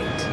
right.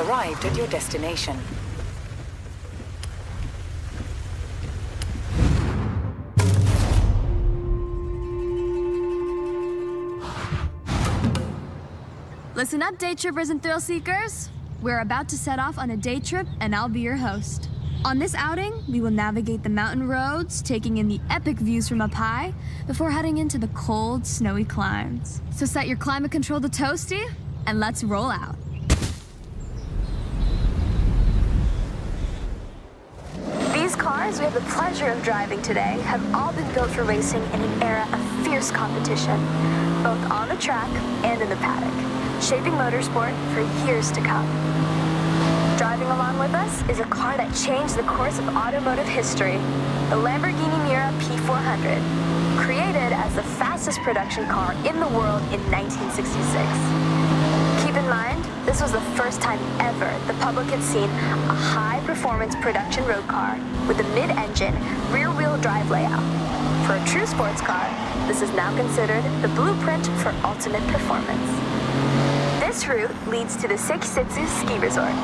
Arrived at your destination. Listen up, day trippers and thrill seekers. We're about to set off on a day trip, and I'll be your host. On this outing, we will navigate the mountain roads, taking in the epic views from up high, before heading into the cold, snowy climes. So set your climate control to toasty, and let's roll out. These cars we have the pleasure of driving today have all been built for racing in an era of fierce competition, both on the track and in the paddock, shaping motorsport for years to come. Driving along with us is a car that changed the course of automotive history, the Lamborghini Miura P400, created as the fastest production car in the world in 1966. Keep in mind, this was the first time ever the public had seen a high-performance production road car with a mid-engine, rear-wheel drive layout. For a true sports car, this is now considered the blueprint for ultimate performance. This route leads to the Sekisutsu Ski Resort,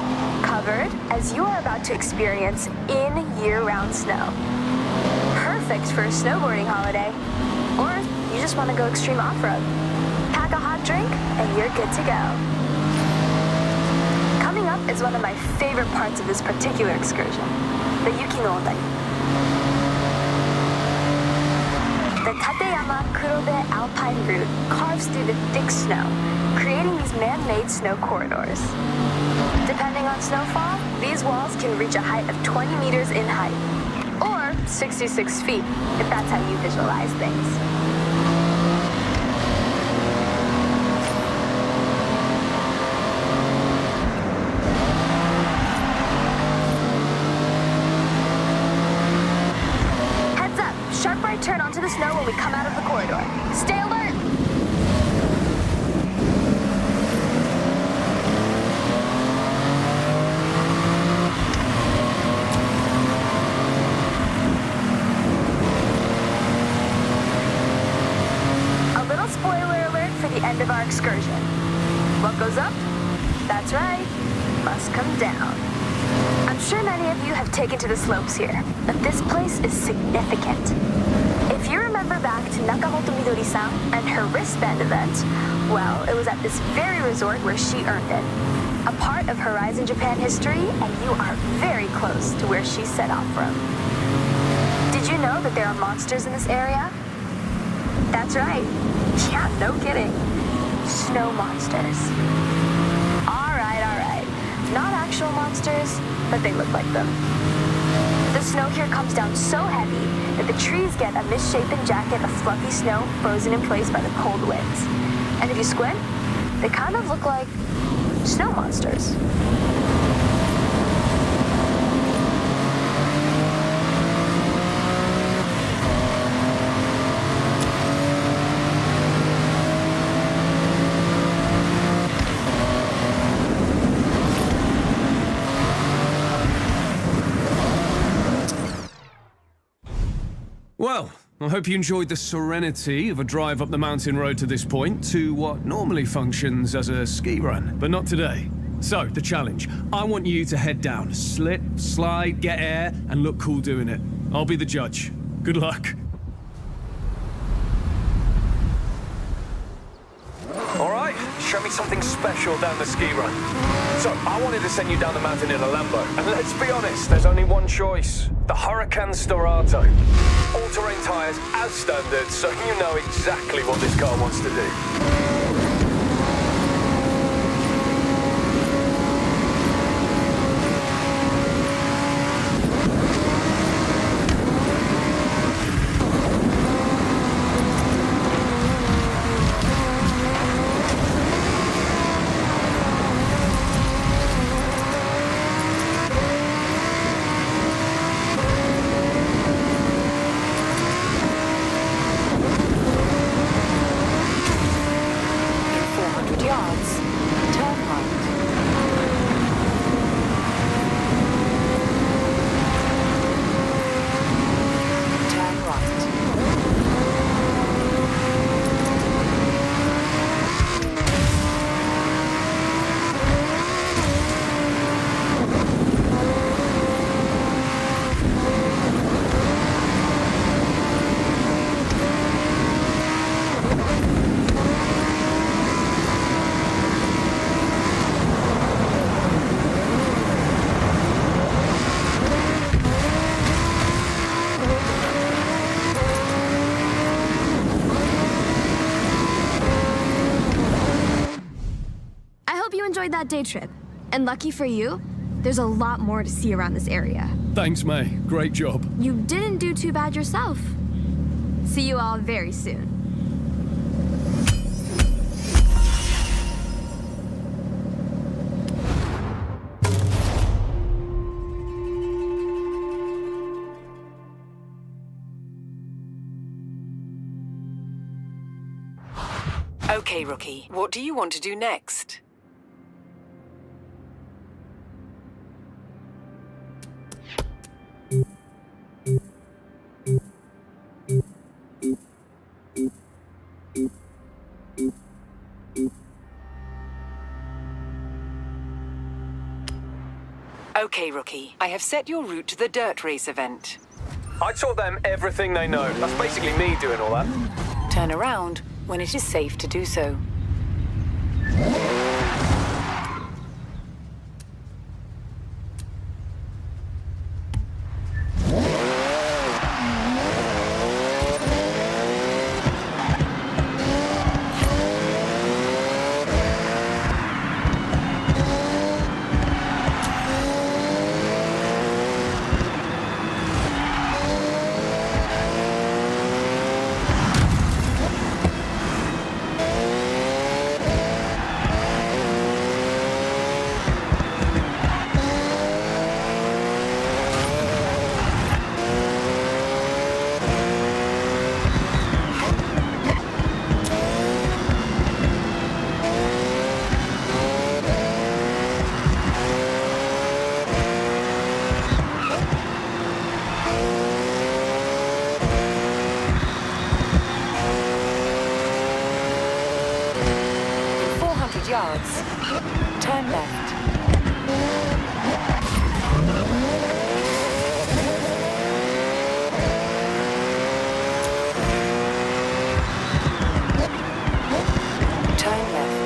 covered as you are about to experience in year-round snow. Perfect for a snowboarding holiday, or you just want to go extreme off-road. Pack a hot drink and you're good to go. Coming up is one of my favorite parts of this particular excursion, the Yuki no Ondari. The Tateyama Kurobe Alpine route carves through the thick snow, creating these man-made snow corridors. Depending on snowfall, these walls can reach a height of 20 meters in height, or 66 feet, if that's how you visualize things. Heads up, sharp right turn onto the snow when we come out of the corridor. Stay alert! End of our excursion. What goes up? That's right, must come down. I'm sure many of you have taken to the slopes here, but this place is significant. If you remember back to Nakamoto Midori-san and her wristband event, well, it was at this very resort where she earned it. A part of Horizon Japan history, and you are very close to where she set off from. Did you know that there are monsters in this area? That's right. Yeah, no kidding. Snow monsters. All right. Not actual monsters, but they look like them. The snow here comes down so heavy that the trees get a misshapen jacket of fluffy snow frozen in place by the cold winds. And if you squint, they kind of look like snow monsters. Well, I hope you enjoyed the serenity of a drive up the mountain road to this point to what normally functions as a ski run, but not today. So, the challenge. I want you to head down, slip, slide, get air, and look cool doing it. I'll be the judge. Good luck. Alright, show me something special down the ski run. So, I wanted to send you down the mountain in a Lambo, and let's be honest, there's only one choice. The Huracan Storato. All-terrain tyres as standard, so you know exactly what this car wants to do. Enjoyed that day trip. And lucky for you, there's a lot more to see around this area. Thanks, May. Great job. You didn't do too bad yourself. See you all very soon. Okay, Rookie. What do you want to do next? Okay, Rookie. I have set your route to the dirt race event. I taught them everything they know. That's basically me doing all that. Turn around when it is safe to do so. Yards. Turn left. Turn left.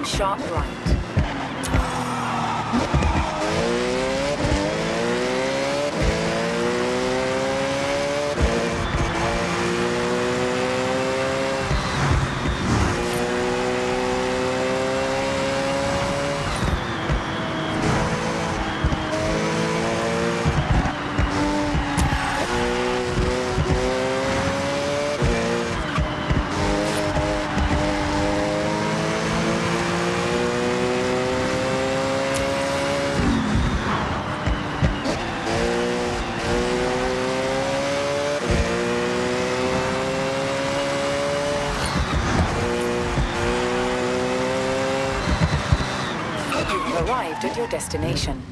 Turn sharp right. You've arrived at your destination.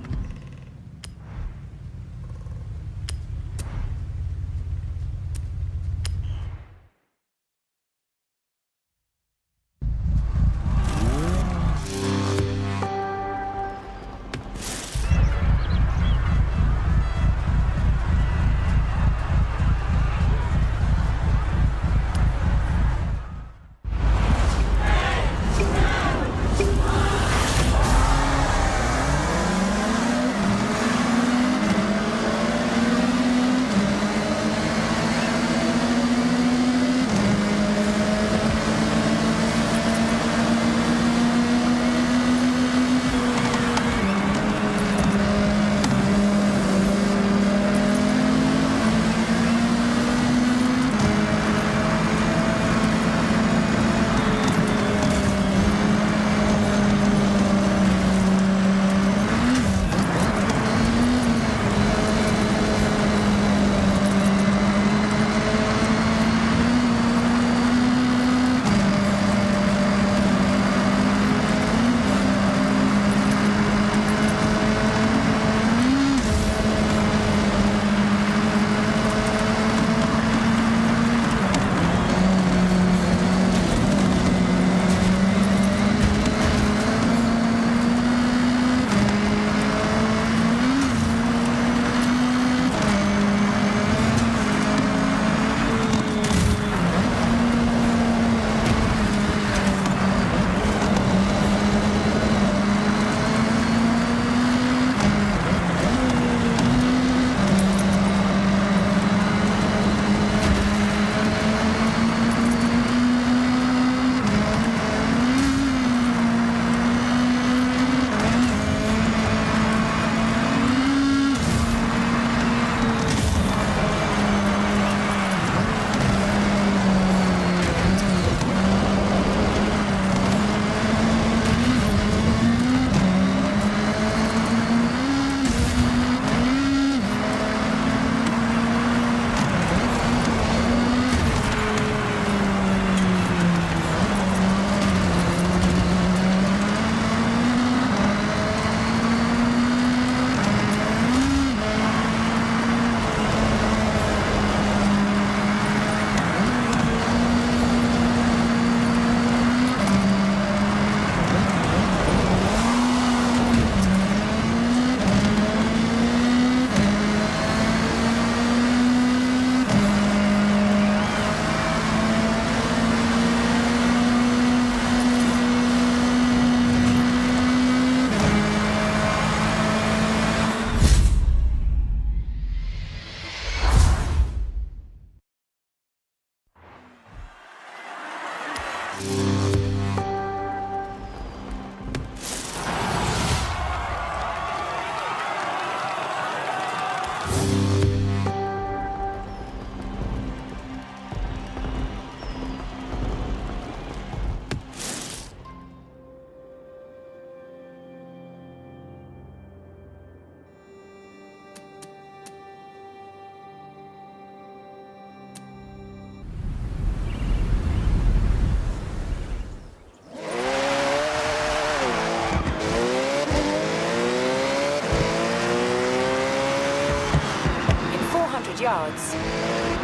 yards.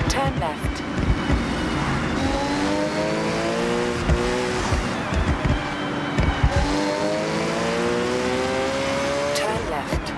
Turn left. Turn left.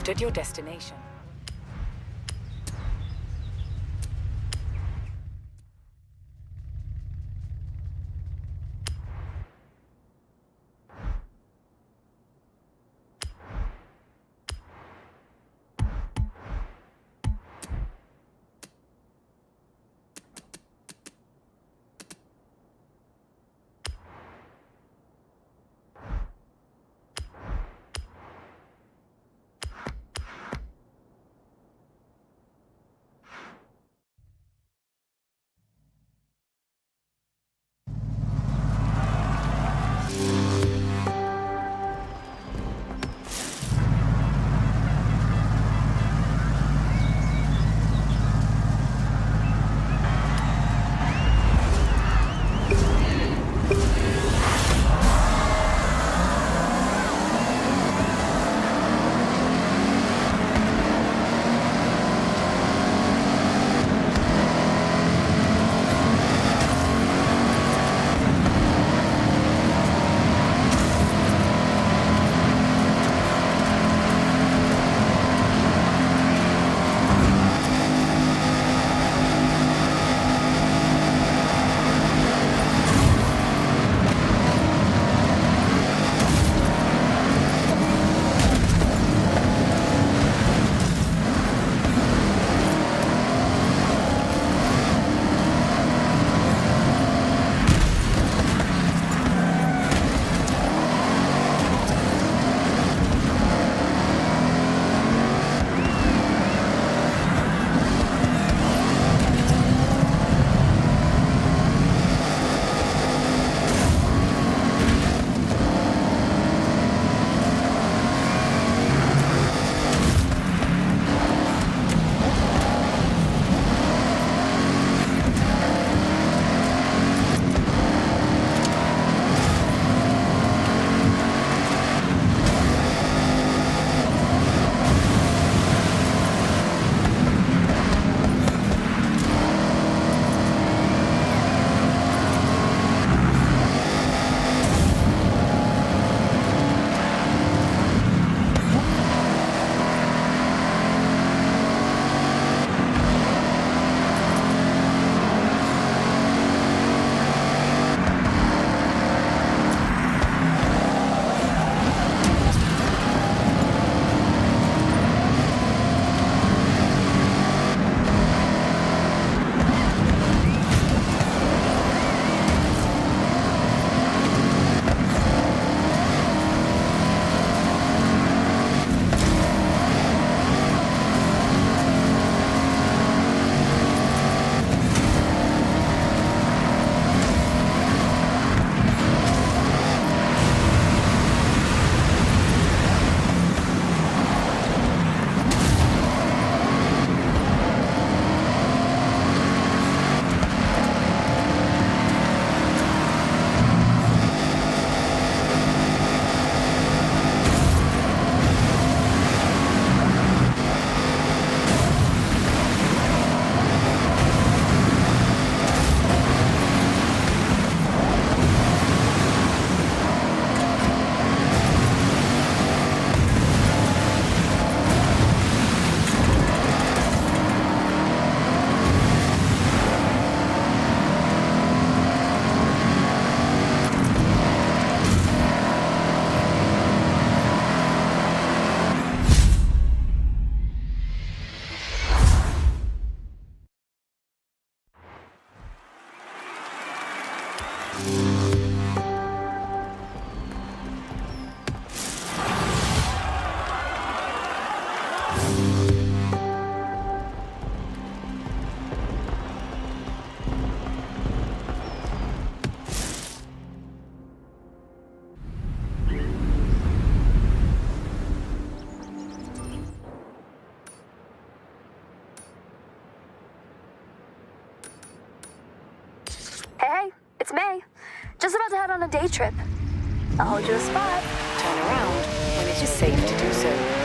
arrived at your destination. Hey, it's May. Just about to head on a day trip. I'll hold you a spot. Turn around when it is safe to do so.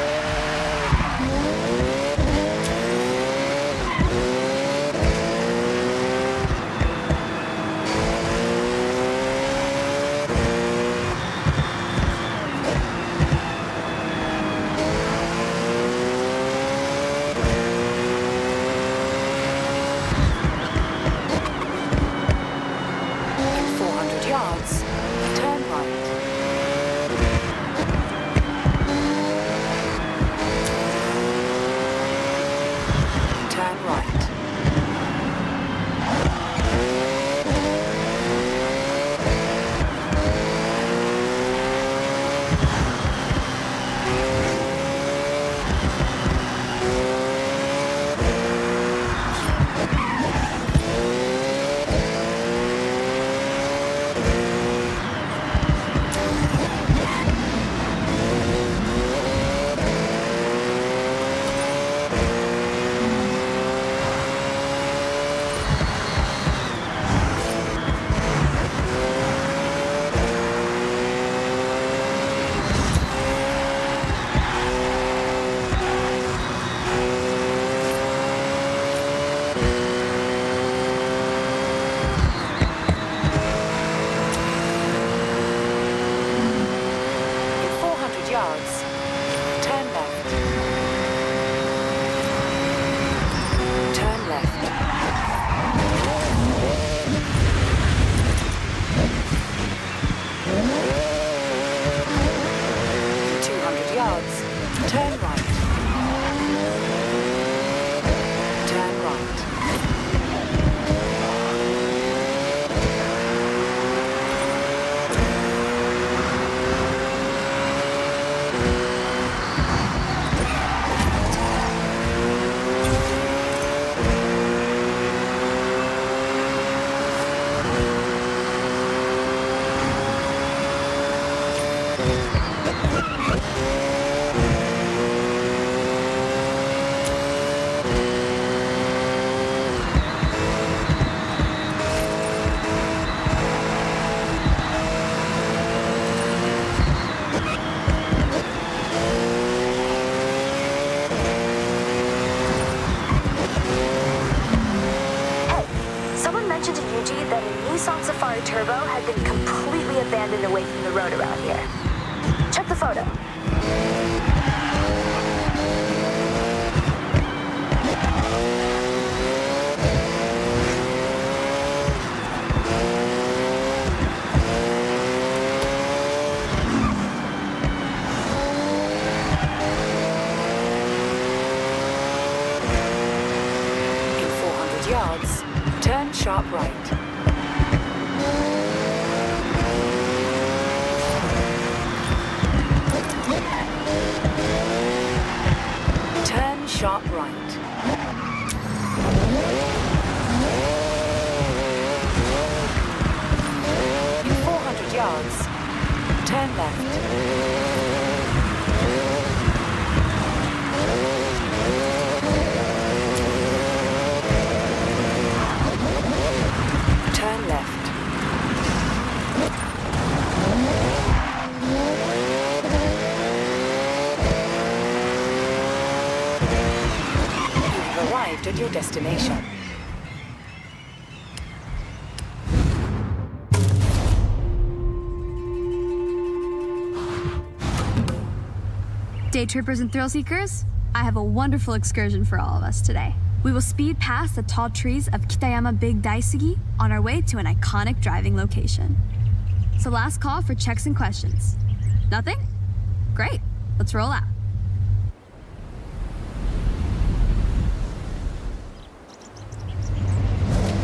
that a Nissan Safari Turbo had been completely abandoned away from the road around here. Check the photo. In 400 yards, turn sharp right. Turn sharp right. In 400 yards, turn left. Turn left. You have arrived at your destination. Day trippers and thrill seekers, I have a wonderful excursion for all of us today. We will speed past the tall trees of Kitayama Big Daisugi on our way to an iconic driving location. So last call for checks and questions. Nothing? Great, let's roll out.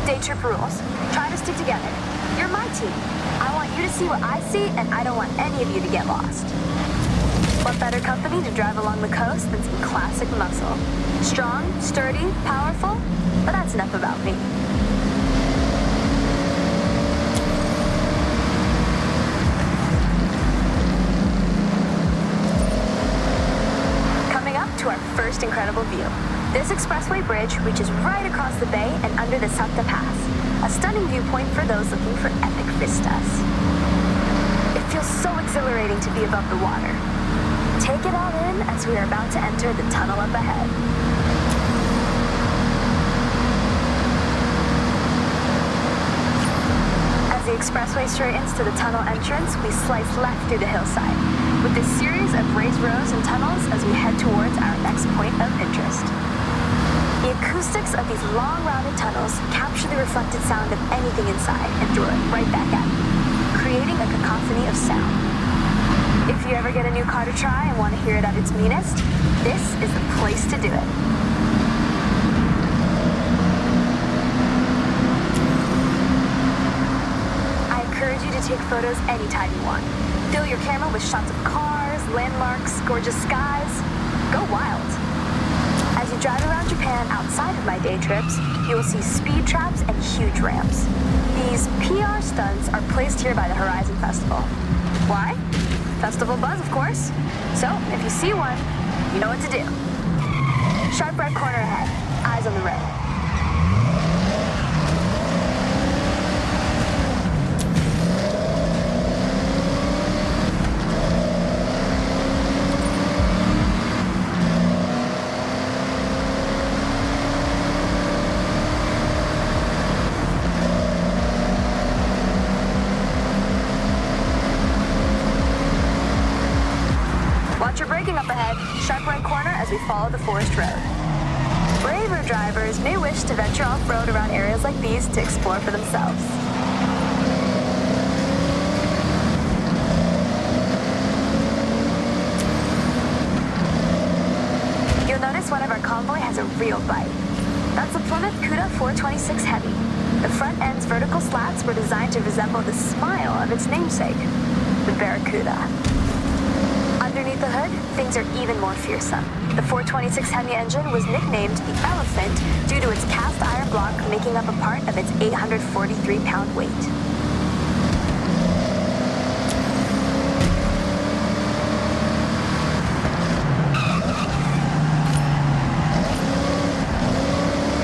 Day trip rules. Try to stick together. You're my team. I want you to see what I see, and I don't want any of you to get lost. What better company to drive along the coast than some classic muscle? Strong, sturdy, powerful? But that's enough about me. Coming up to our first incredible view. This expressway bridge reaches right across the bay and under the Sapta Pass, a stunning viewpoint for those looking for epic vistas. It feels so exhilarating to be above the water. Take it all in as we are about to enter the tunnel up ahead. As the expressway straightens to the tunnel entrance, we slice left through the hillside, with this series of raised roads and tunnels as we head towards our next point of interest. The acoustics of these long, rounded tunnels capture the reflected sound of anything inside and throw it right back at you, creating a cacophony of sound. If you ever get a new car to try and want to hear it at its meanest, this is the place to do it. I encourage you to take photos anytime you want. Fill your camera with shots of cars, landmarks, gorgeous skies. Go wild. As you drive around Japan outside of my day trips, you will see speed traps and huge ramps. These PR stunts are placed here by the Horizon Festival. Why? Festival buzz, of course. So, if you see one, you know what to do. Sharp right corner ahead, eyes on the road. Watch your braking up ahead. Sharp right corner as we follow the forest road. Braver drivers may wish to venture off-road around areas like these to explore for themselves. You'll notice one of our convoy has a real bite. That's a Plymouth Cuda 426 Heavy. The front end's vertical slats were designed to resemble the smile of its namesake, the Barracuda. Underneath the hood, things are even more fearsome. The 426 Hemi engine was nicknamed the Elephant due to its cast iron block making up a part of its 843-pound weight.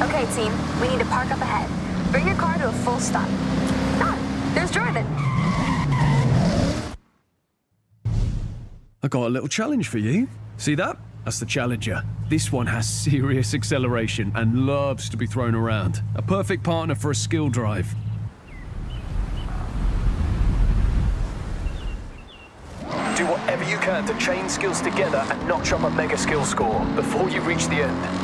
Okay, team, we need to park up ahead. Bring your car to a full stop. Ah, there's Jordan. I got a little challenge for you. See that? That's the Challenger. This one has serious acceleration and loves to be thrown around. A perfect partner for a skill drive. whatever you can to chain skills together and notch up a mega skill score before you reach the end.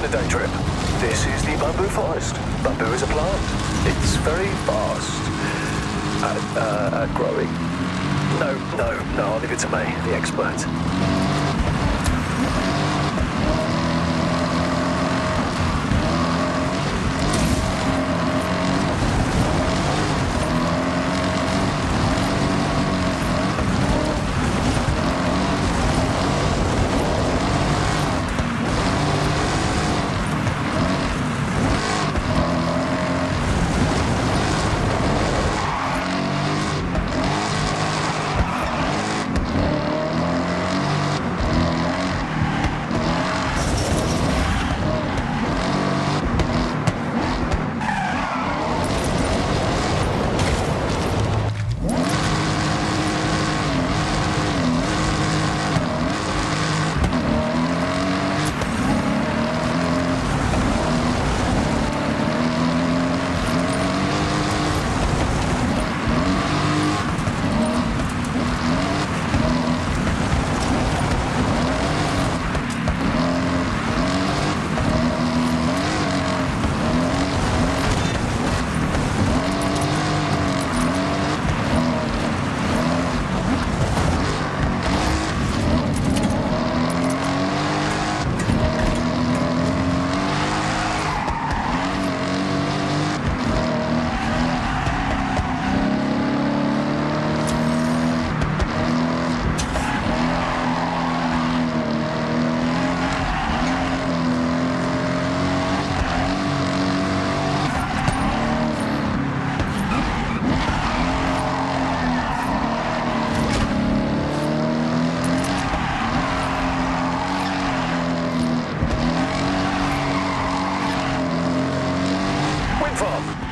Day trip. This is the bamboo forest. Bamboo is a plant. It's very fast at growing. No, I'll leave it to me, the expert.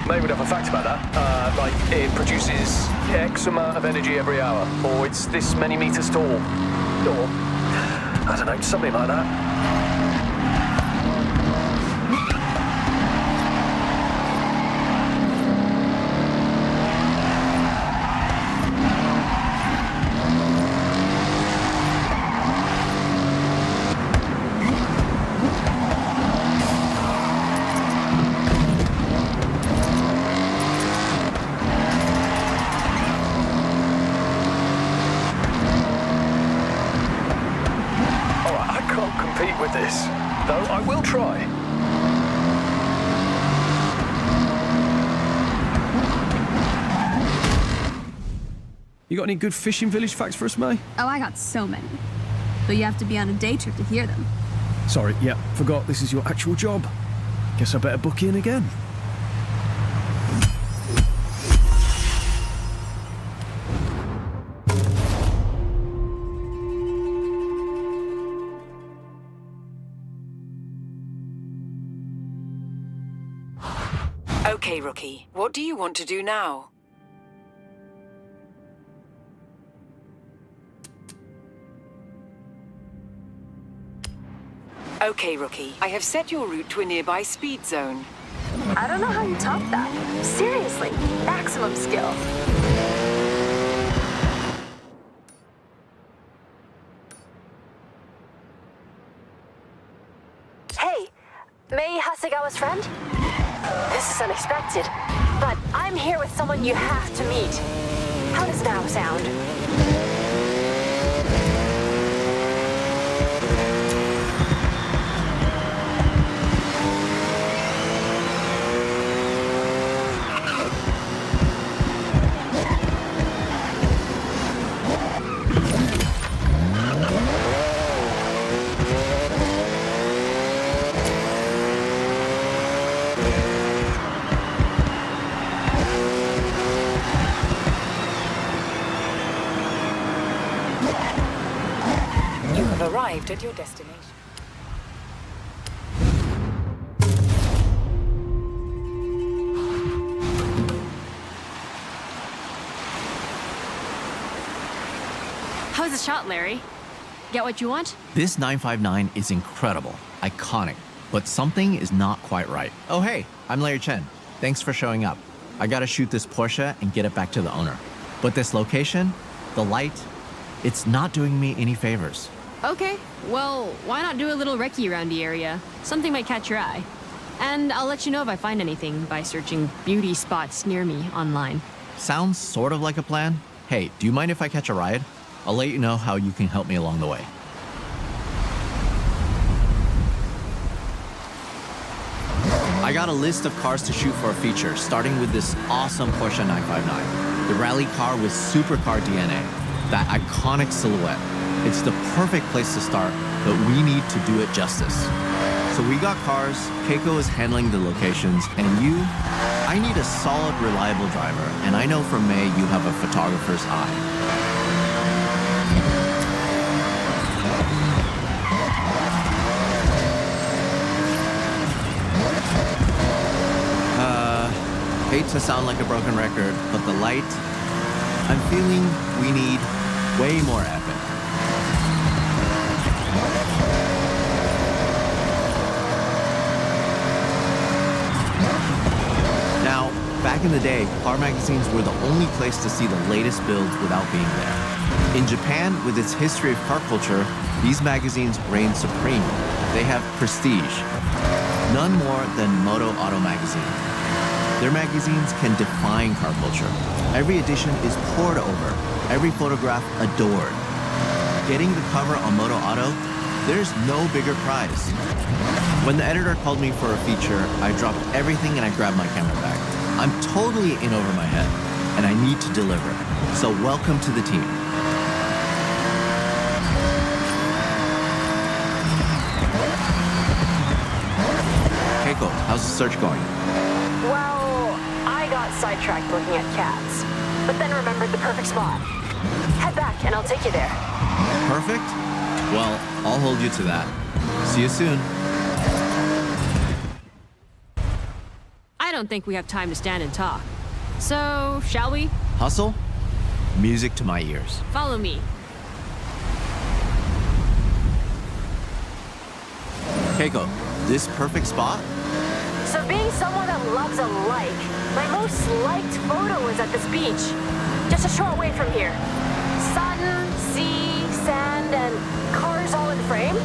Maybe we'd have a fact about that. Like, it produces X amount of energy every hour, or it's this many meters tall, or, I don't know, something like that. With this, though I will try. You got any good fishing village facts for us, May? Oh, I got so many. But you have to be on a day trip to hear them. Sorry, yeah, forgot this is your actual job. Guess I better book in again. Okay, Rookie. What do you want to do now? Okay, Rookie. I have set your route to a nearby speed zone. I don't know how you top that. Seriously, maximum skill. Hey, Mei Hasegawa's friend? This is unexpected, but I'm here with someone you have to meet. How does now sound? arrived at your destination. How's the shot, Larry? Get what you want? This 959 is incredible, iconic, but something is not quite right. Oh hey, I'm Larry Chen. Thanks for showing up. I gotta shoot this Porsche and get it back to the owner. But this location, the light, it's not doing me any favors. Okay, well, why not do a little recce around the area? Something might catch your eye. And I'll let you know if I find anything by searching beauty spots near me online. Sounds sort of like a plan. Hey, do you mind if I catch a ride? I'll let you know how you can help me along the way. I got a list of cars to shoot for a feature, starting with this awesome Porsche 959. The rally car with supercar DNA, that iconic silhouette. It's the perfect place to start, but we need to do it justice. So we got cars, Keiko is handling the locations, and you, I need a solid, reliable driver, and I know from May you have a photographer's eye. Hate to sound like a broken record, but the light, I'm feeling we need way more epic. Now, back in the day, car magazines were the only place to see the latest builds without being there. In Japan, with its history of car culture, these magazines reign supreme. They have prestige. None more than Moto Auto magazine. Their magazines can define car culture. Every edition is poured over, every photograph adored. Getting the cover on Moto Auto, there's no bigger prize. When the editor called me for a feature, I dropped everything and I grabbed my camera bag. I'm totally in over my head, and I need to deliver. So welcome to the team. Keiko, how's the search going? Well, I got sidetracked looking at cats, but then remembered the perfect spot. Head back and I'll take you there. Perfect? Well, I'll hold you to that. See you soon. I don't think we have time to stand and talk. So, shall we? Hustle? Music to my ears. Follow me. Keiko, this perfect spot? So being someone that loves a like, my most liked photo is at this beach. Just a short way from here. Sun, sea, sand, and cars all in frame.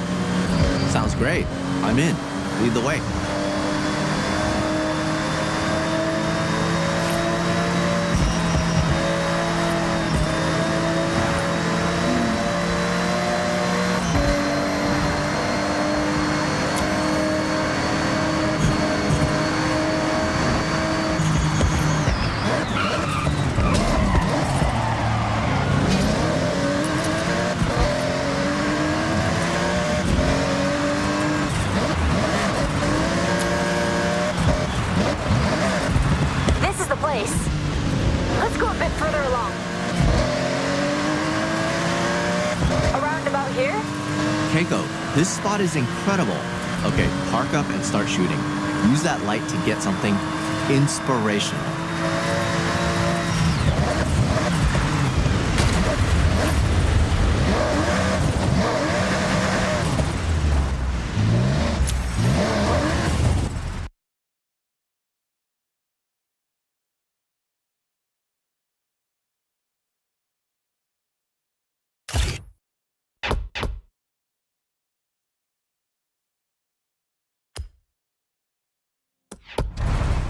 Sounds great. I'm in. Lead the way. Let's go a bit further along. Around about here? Keiko, this spot is incredible. Okay, park up and start shooting. Use that light to get something inspirational.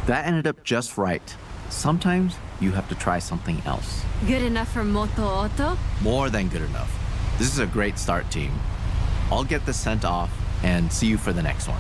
That ended up just right. Sometimes you have to try something else. Good enough for Moto Auto? More than good enough. This is a great start, team. I'll get this sent off and see you for the next one.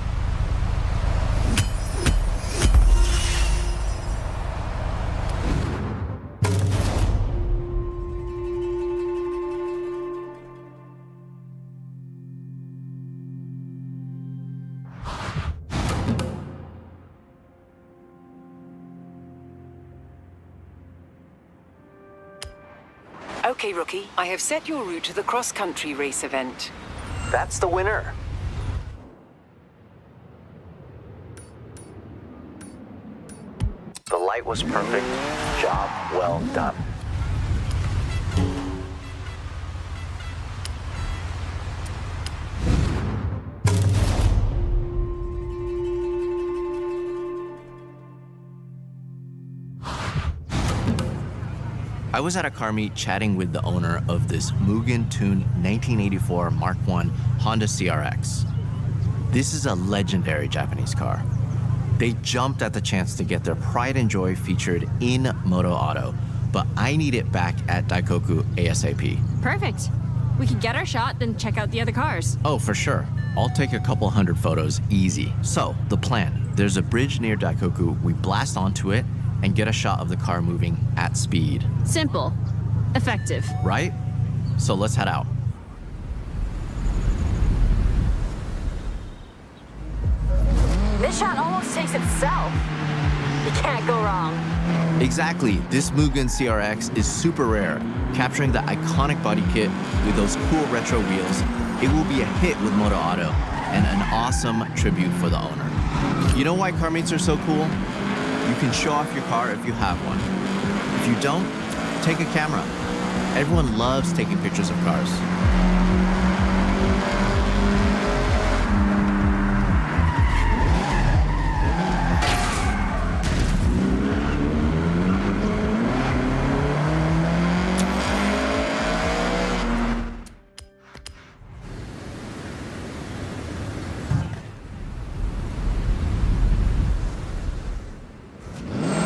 Okay, Rookie. I have set your route to the cross-country race event. That's the winner. The light was perfect. Job well done. I was at a car meet chatting with the owner of this Mugen-tuned 1984 Mark I Honda CRX. This is a legendary Japanese car. They jumped at the chance to get their pride and joy featured in Moto Auto, but I need it back at Daikoku ASAP. Perfect. We can get our shot, then check out the other cars. Oh, for sure. I'll take a couple hundred photos, easy. So, the plan. There's a bridge near Daikoku, we blast onto it, and get a shot of the car moving at speed. Simple. Effective. Right? So let's head out. This shot almost takes itself. You can't go wrong. Exactly. This Mugen CRX is super rare, capturing the iconic body kit with those cool retro wheels. It will be a hit with Moto Auto and an awesome tribute for the owner. You know why car meets are so cool? You can show off your car if you have one. If you don't, take a camera. Everyone loves taking pictures of cars.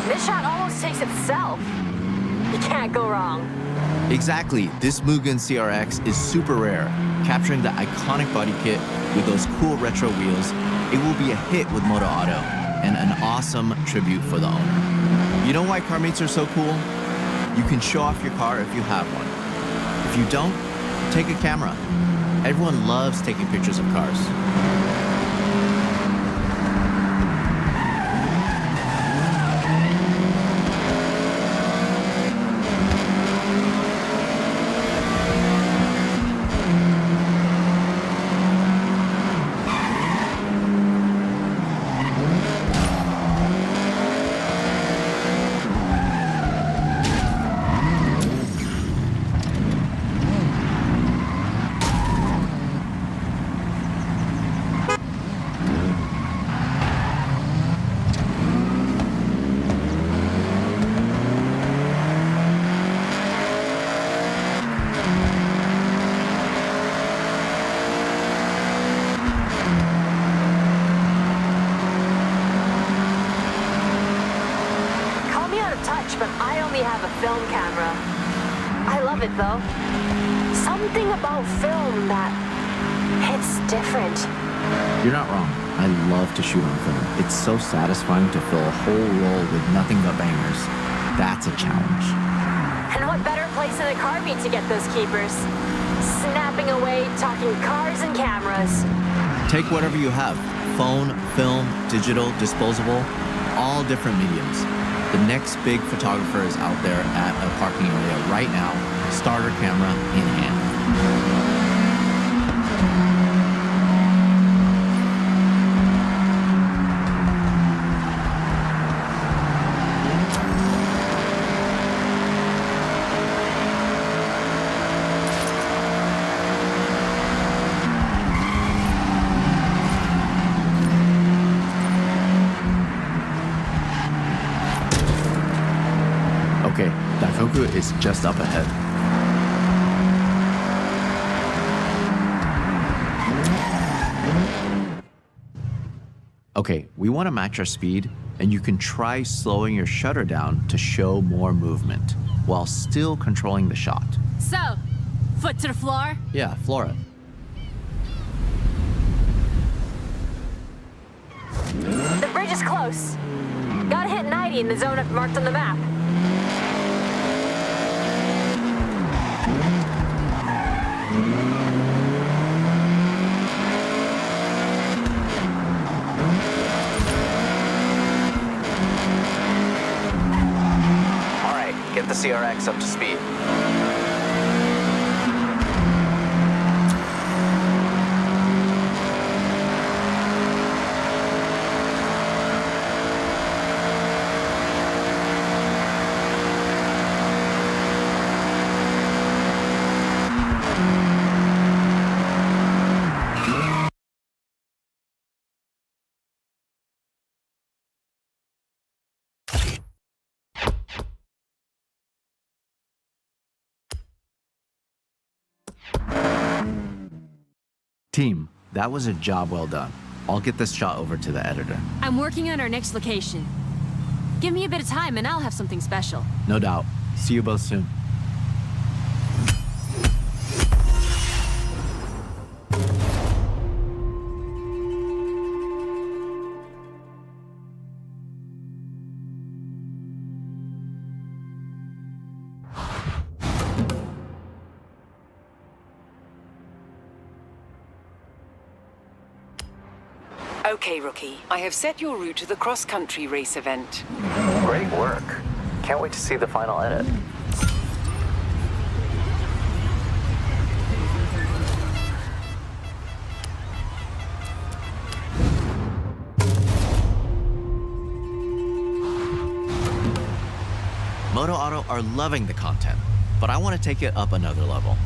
This shot almost takes itself. You can't go wrong. Exactly. This Mugen CRX is super rare, capturing the iconic body kit with those cool retro wheels. It will be a hit with Moto Auto and an awesome tribute for the owner. You know why car meets are so cool? You can show off your car if you have one. If you don't, take a camera. Everyone loves taking pictures of cars. But I only have a film camera. I love it though. Something about film that hits different. You're not wrong. I love to shoot on film. It's so satisfying to fill a whole roll with nothing but bangers. That's a challenge. And what better place than a car meet to get those keepers? Snapping away, talking cars and cameras. Take whatever you have. Phone, film, digital, disposable, all different mediums. The next big photographer is out there at a parking area right now, starter camera in hand. Okay, Daikoku is just up ahead. Okay, we want to match our speed, and you can try slowing your shutter down to show more movement, while still controlling the shot. So, foot to the floor? Yeah, Flora. The bridge is close. Gotta hit 90 in the zone I've marked on the map. All right, get the CRX up to speed. Team, that was a job well done. I'll get this shot over to the editor. I'm working on our next location. Give me a bit of time and I'll have something special. No doubt. See you both soon. Okay, Rookie. I have set your route to the cross-country race event. Great work. Can't wait to see the final edit. Moto Auto are loving the content, but I want to take it up another level.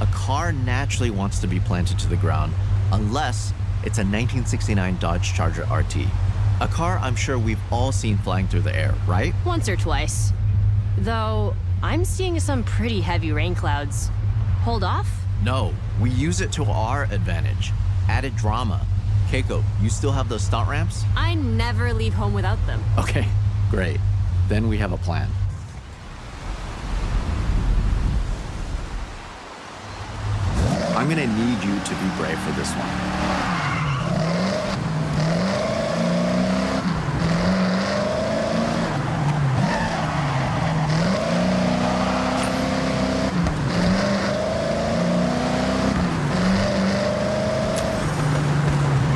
A car naturally wants to be planted to the ground unless it's a 1969 Dodge Charger RT. A car I'm sure we've all seen flying through the air, right? Once or twice. Though, I'm seeing some pretty heavy rain clouds. Hold off? No, we use it to our advantage. Added drama. Keiko, you still have those stunt ramps? I never leave home without them. Okay, great. Then we have a plan. I'm gonna need you to be brave for this one.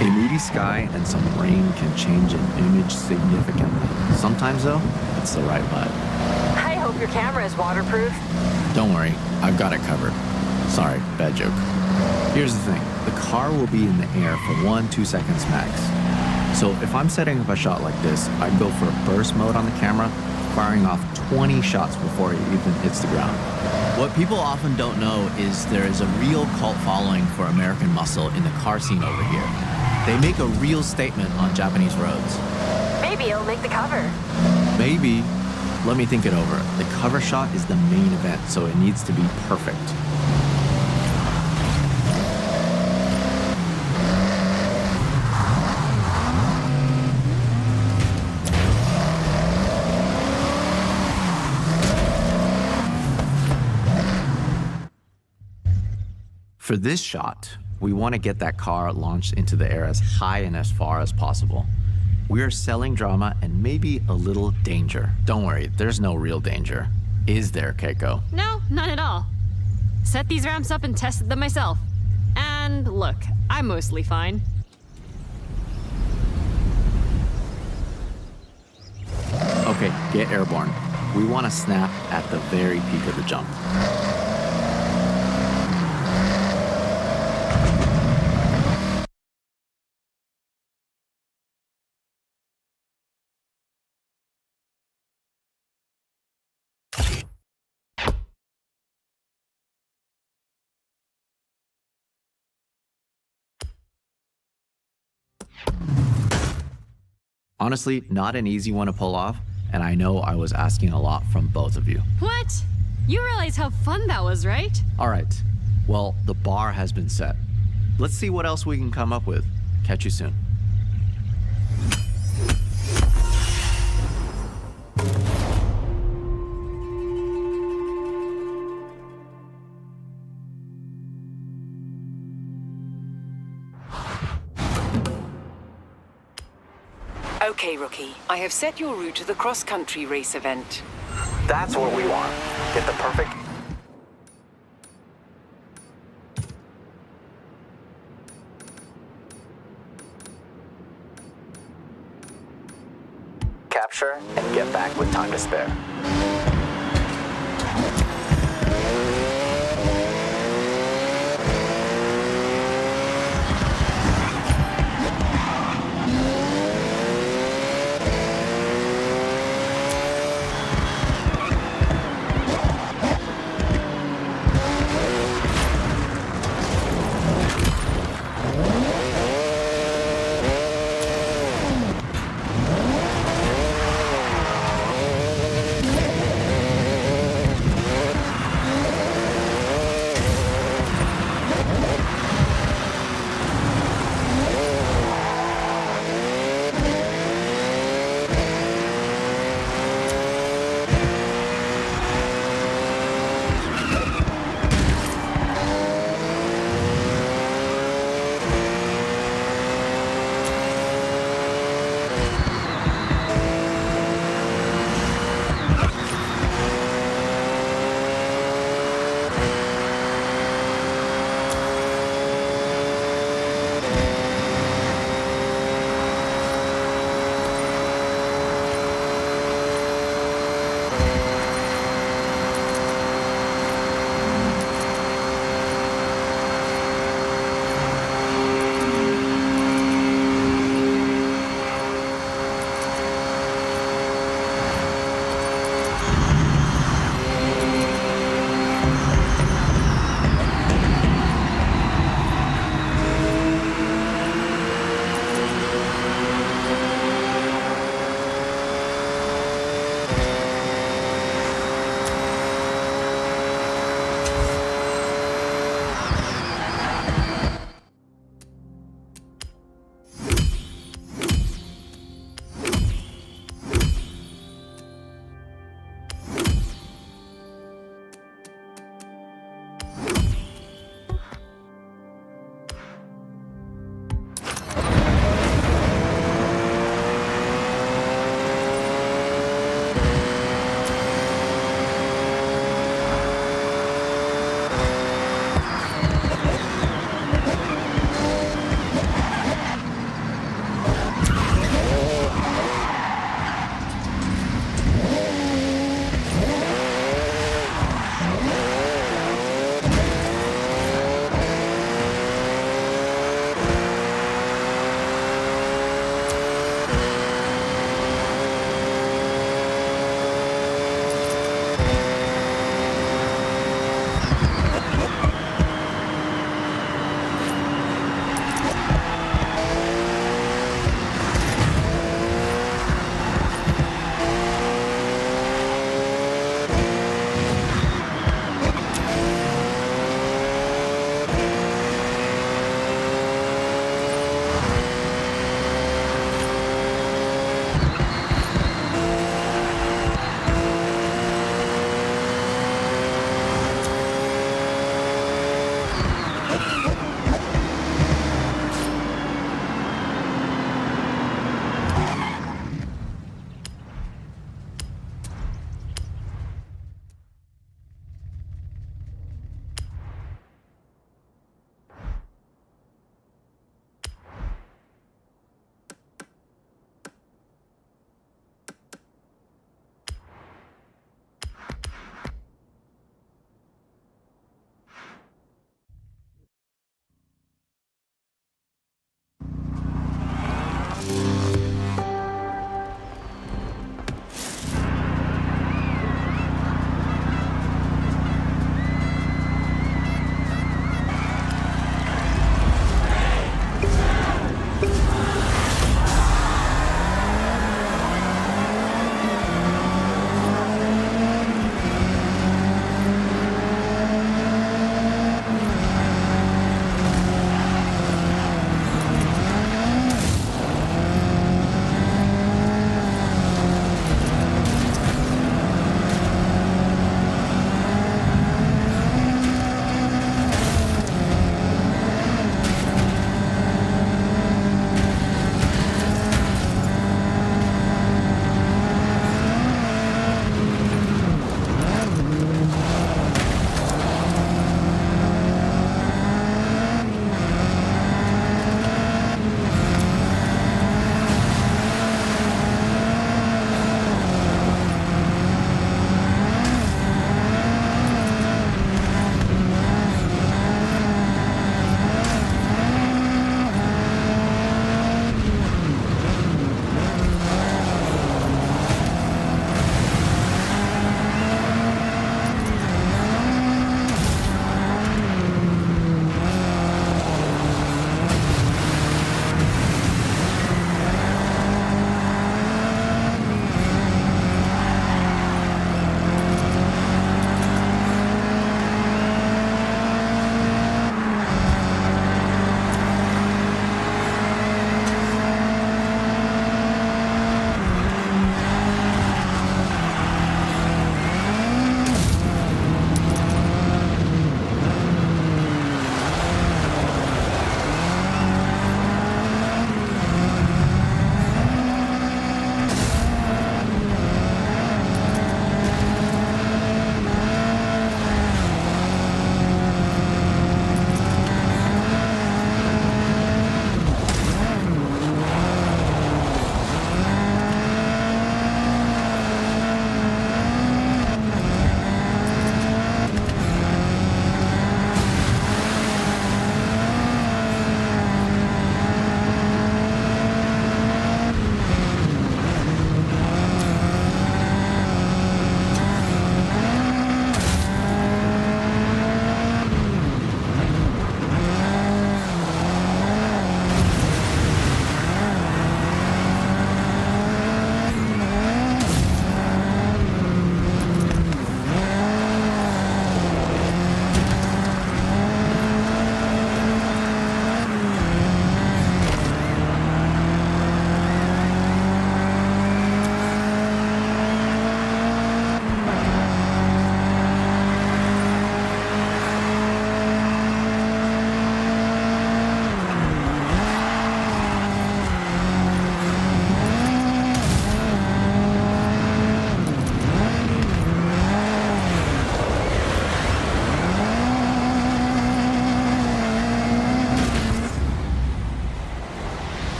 A moody sky and some rain can change an image significantly. Sometimes, though, it's the right vibe. I hope your camera is waterproof. Don't worry, I've got it covered. Sorry, bad joke. Here's the thing, the car will be in the air for 1-2 seconds max. So if I'm setting up a shot like this, I'd go for a burst mode on the camera, firing off 20 shots before it even hits the ground. What people often don't know is there is a real cult following for American muscle in the car scene over here. They make a real statement on Japanese roads. Maybe it'll make the cover. Maybe. Let me think it over. The cover shot is the main event, so it needs to be perfect. For this shot, we want to get that car launched into the air as high and as far as possible. We are selling drama and maybe a little danger. Don't worry, there's no real danger. Is there, Keiko? No, none at all. Set these ramps up and tested them myself. And look, I'm mostly fine. Okay, get airborne. We want to snap at the very peak of the jump. Honestly, not an easy one to pull off, and I know I was asking a lot from both of you. What? You realize how fun that was, right? All right, well, the bar has been set. Let's see what else we can come up with. Catch you soon. Okay, Rookie. I have set your route to the cross-country race event. That's what we want. Get the perfect... capture and get back with time to spare.